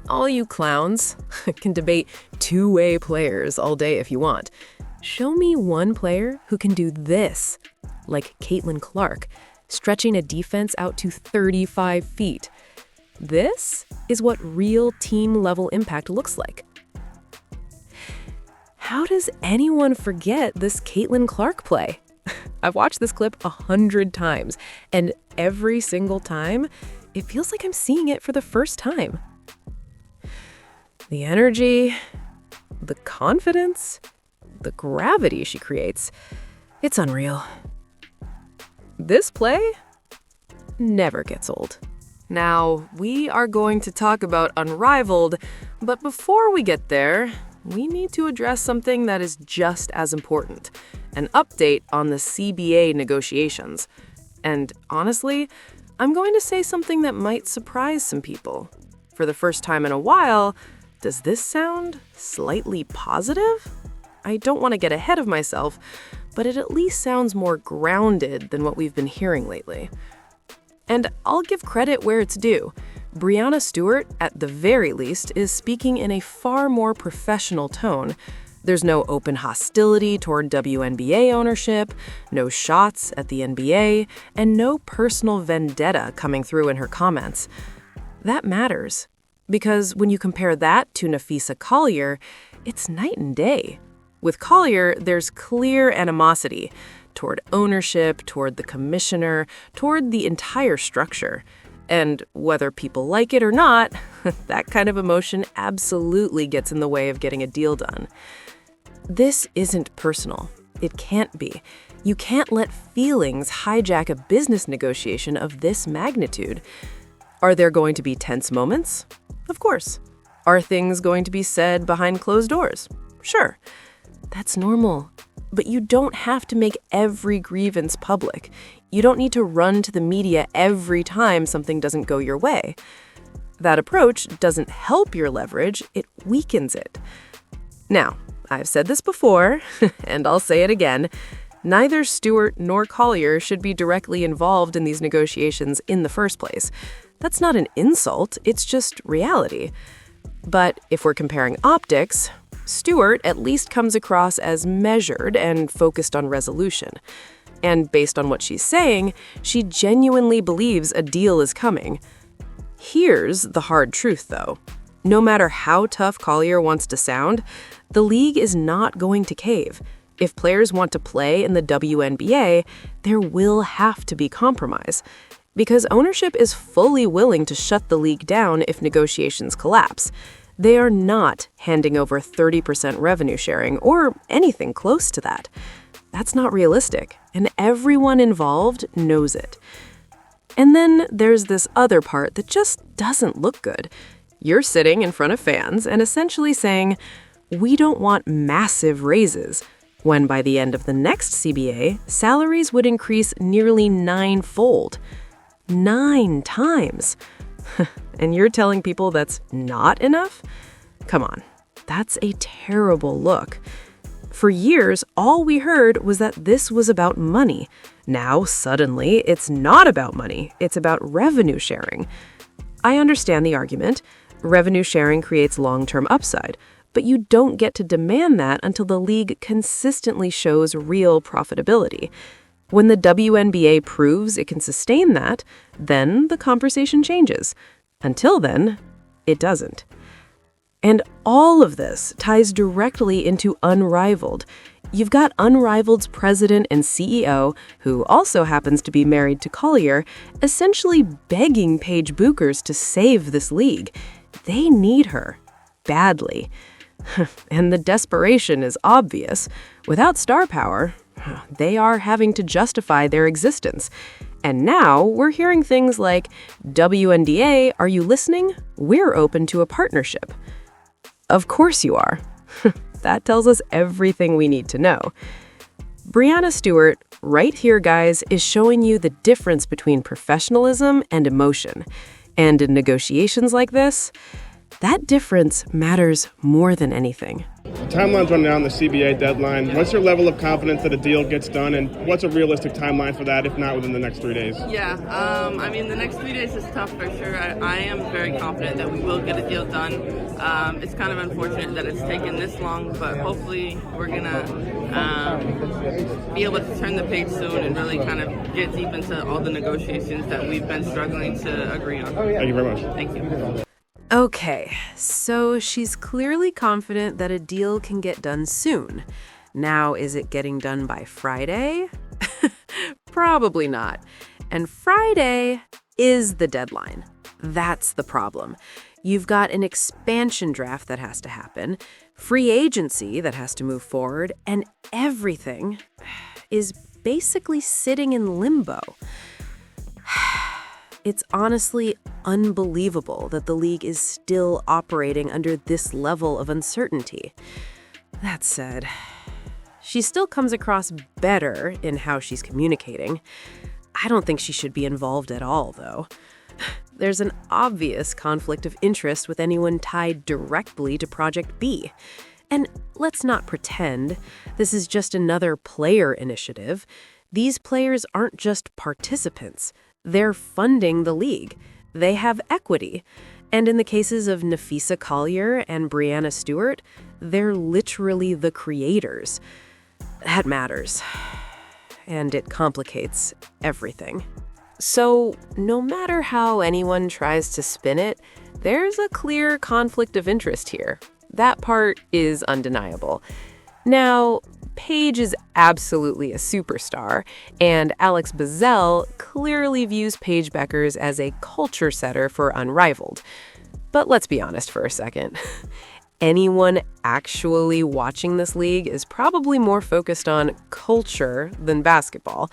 All you clowns can debate two-way players all day if you want. Show me one player who can do this, like Caitlin Clark, stretching a defense out to 35 feet. This is what real team-level impact looks like. How does anyone forget this Caitlin Clark play? I've watched this clip 100 times, and every single time, it feels like I'm seeing it for the first time. The energy, the confidence, the gravity she creates, it's unreal. This play never gets old. Now, we are going to talk about Unrivaled, but before we get there, we need to address something that is just as important, an update on the CBA negotiations. And honestly, I'm going to say something that might surprise some people. For the first time in a while, does this sound slightly positive? I don't want to get ahead of myself, but it at least sounds more grounded than what we've been hearing lately. And I'll give credit where it's due. Breanna Stewart, at the very least, is speaking in a far more professional tone. There's no open hostility toward WNBA ownership, no shots at the NBA, and no personal vendetta coming through in her comments. That matters, because when you compare that to Napheesa Collier, it's night and day. With Collier, there's clear animosity toward ownership, toward the commissioner, toward the entire structure. And whether people like it or not, that kind of emotion absolutely gets in the way of getting a deal done. This isn't personal. It can't be. You can't let feelings hijack a business negotiation of this magnitude. Are there going to be tense moments? Of course. Are things going to be said behind closed doors? Sure. That's normal. But you don't have to make every grievance public. You don't need to run to the media every time something doesn't go your way. That approach doesn't help your leverage, it weakens it. Now, I've said this before, and I'll say it again, neither Stewart nor Collier should be directly involved in these negotiations in the first place. That's not an insult, it's just reality. But if we're comparing optics, Stewart at least comes across as measured and focused on resolution. And based on what she's saying, she genuinely believes a deal is coming. Here's the hard truth, though. No matter how tough Collier wants to sound, the league is not going to cave. If players want to play in the WNBA, there will have to be compromise. Because ownership is fully willing to shut the league down if negotiations collapse. They are not handing over 30% revenue sharing or anything close to that. That's not realistic, and everyone involved knows it. And then there's this other part that just doesn't look good. You're sitting in front of fans and essentially saying, we don't want massive raises, when by the end of the next CBA, salaries would increase nearly 9-fold. 9 times. And you're telling people that's not enough? Come on, that's a terrible look. For years, all we heard was that this was about money. Now, suddenly, it's not about money. It's about revenue sharing. I understand the argument. Revenue sharing creates long-term upside, but you don't get to demand that until the league consistently shows real profitability. When the WNBA proves it can sustain that, then the conversation changes. Until then, it doesn't. And all of this ties directly into Unrivaled. You've got Unrivaled's president and CEO, who also happens to be married to Collier, essentially begging Paige Bueckers to save this league. They need her. Badly. And the desperation is obvious. Without star power, they are having to justify their existence. And now we're hearing things like, WNBA, are you listening? We're open to a partnership. Of course you are. That tells us everything we need to know. Breanna Stewart, right here, guys, is showing you the difference between professionalism and emotion. And in negotiations like this, That difference matters more than anything. Timeline's running out on the CBA deadline. What's your level of confidence that a deal gets done, and what's a realistic timeline for that, if not within the next 3 days? Yeah, the next 3 days is tough for sure. I am very confident that we will get a deal done. It's kind of unfortunate that it's taken this long, but hopefully we're going to be able to turn the page soon and really kind of get deep into all the negotiations that we've been struggling to agree on. Thank you very much. Thank you. Okay, so she's clearly confident that a deal can get done soon. Now, is it getting done by Friday? Probably not. And Friday is the deadline. That's the problem. You've got an expansion draft that has to happen, free agency that has to move forward, and everything is basically sitting in limbo. It's honestly unbelievable that the league is still operating under this level of uncertainty. That said, she still comes across better in how she's communicating. I don't think she should be involved at all, though. There's an obvious conflict of interest with anyone tied directly to Project B. And let's not pretend this is just another player initiative. These players aren't just participants. They're funding the league. They have equity. And in the cases of Nafisa Collier and Breanna Stewart, they're literally the creators. That matters. And it complicates everything. So no matter how anyone tries to spin it, there's a clear conflict of interest here. That part is undeniable. Now, Paige is absolutely a superstar, and Alex Bueckers clearly views Paige Bueckers as a culture setter for Unrivaled. But let's be honest for a second. Anyone actually watching this league is probably more focused on culture than basketball,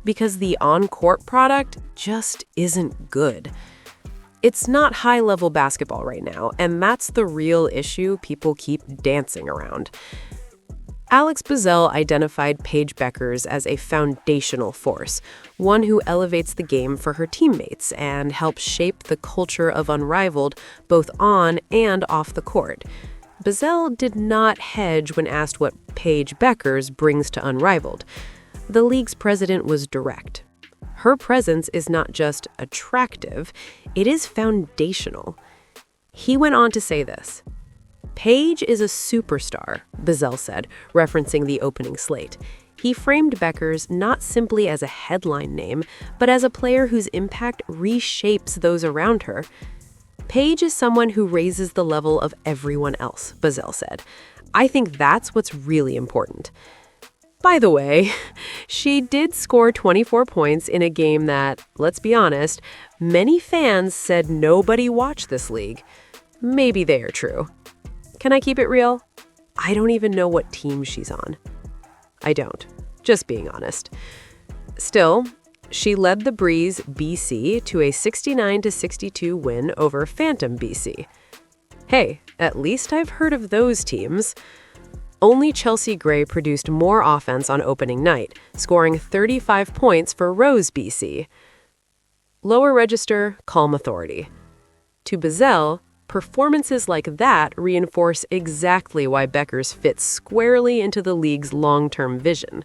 because the on-court product just isn't good. It's not high-level basketball right now, and that's the real issue people keep dancing around. Alex Bueckers identified Paige Bueckers as a foundational force, one who elevates the game for her teammates and helps shape the culture of Unrivaled both on and off the court. Bueckers did not hedge when asked what Paige Bueckers brings to Unrivaled. The league's president was direct. Her presence is not just attractive, it is foundational. He went on to say this. Paige is a superstar, Bueckers said, referencing the opening slate. He framed Bueckers not simply as a headline name, but as a player whose impact reshapes those around her. Paige is someone who raises the level of everyone else, Bueckers said. I think that's what's really important. By the way, she did score 24 points in a game that, let's be honest, many fans said nobody watched this league. Maybe they are true. Can I keep it real? I don't even know what team she's on. I don't. Just being honest. Still, she led the Breeze BC to a 69-62 win over Phantom BC. Hey, at least I've heard of those teams. Only Chelsea Gray produced more offense on opening night, scoring 35 points for Rose BC. Lower register, calm authority. To Bueckers, performances like that reinforce exactly why Bueckers fits squarely into the league's long-term vision.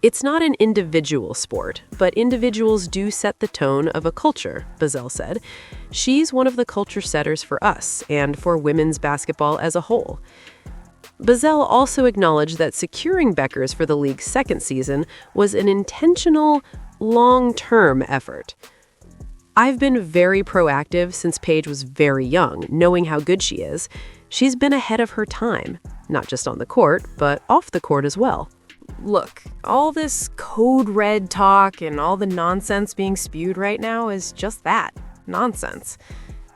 It's not an individual sport, but individuals do set the tone of a culture, Bueckers said. She's one of the culture setters for us and for women's basketball as a whole. Bueckers also acknowledged that securing Bueckers for the league's second season was an intentional, long-term effort. I've been very proactive since Paige was very young, knowing how good she is. She's been ahead of her time, not just on the court, but off the court as well. Look, all this code red talk and all the nonsense being spewed right now is just that, nonsense.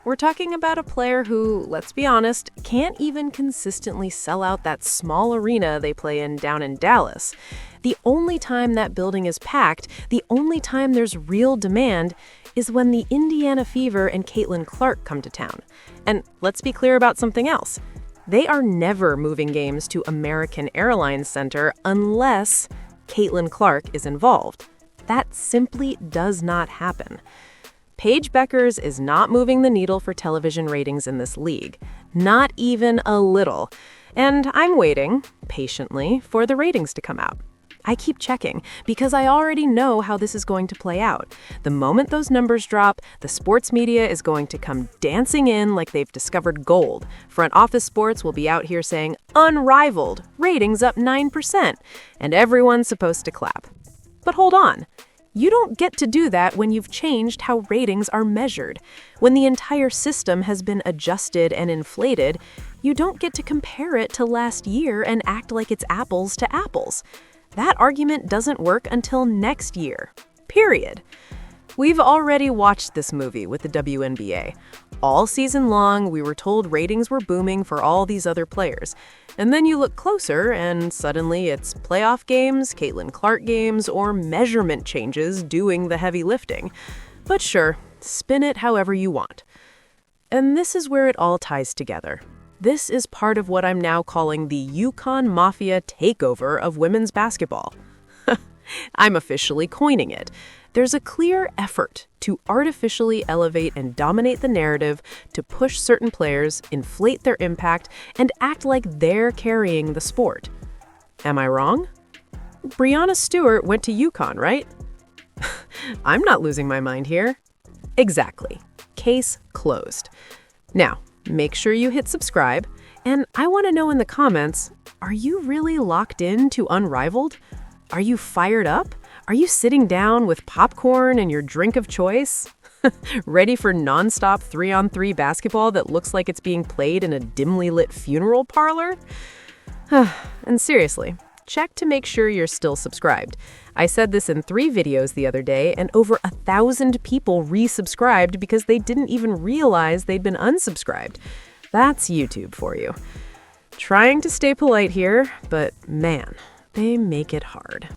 We're talking about a player who, let's be honest, can't even consistently sell out that small arena they play in down in Dallas. The only time that building is packed, the only time there's real demand, is when the Indiana Fever and Caitlin Clark come to town. And let's be clear about something else. They are never moving games to American Airlines Center unless Caitlin Clark is involved. That simply does not happen. Paige Bueckers is not moving the needle for television ratings in this league. Not even a little. And I'm waiting, patiently, for the ratings to come out. I keep checking because I already know how this is going to play out. The moment those numbers drop, the sports media is going to come dancing in like they've discovered gold. Front office sports will be out here saying, "Unrivaled, ratings up 9%," and everyone's supposed to clap. But hold on. You don't get to do that when you've changed how ratings are measured. When the entire system has been adjusted and inflated, you don't get to compare it to last year and act like it's apples to apples. That argument doesn't work until next year. Period. We've already watched this movie with the WNBA. All season long, we were told ratings were booming for all these other players. And then you look closer, and suddenly it's playoff games, Caitlin Clark games, or measurement changes doing the heavy lifting. But sure, spin it however you want. And this is where it all ties together. This is part of what I'm now calling the Yukon Mafia takeover of women's basketball. I'm officially coining it. There's a clear effort to artificially elevate and dominate the narrative, to push certain players, inflate their impact, and act like they're carrying the sport. Am I wrong? Breanna Stewart went to Yukon, right? I'm not losing my mind here. Exactly. Case closed. Now, make sure you hit subscribe, and I want to know in the comments, are you really locked in to Unrivaled? Are you fired up? Are you sitting down with popcorn and your drink of choice? Ready for nonstop 3-on-3 basketball that looks like it's being played in a dimly lit funeral parlor? And seriously, check to make sure you're still subscribed. I said this in 3 videos the other day, and over 1,000 people resubscribed because they didn't even realize they'd been unsubscribed. That's YouTube for you. Trying to stay polite here, but man, they make it hard.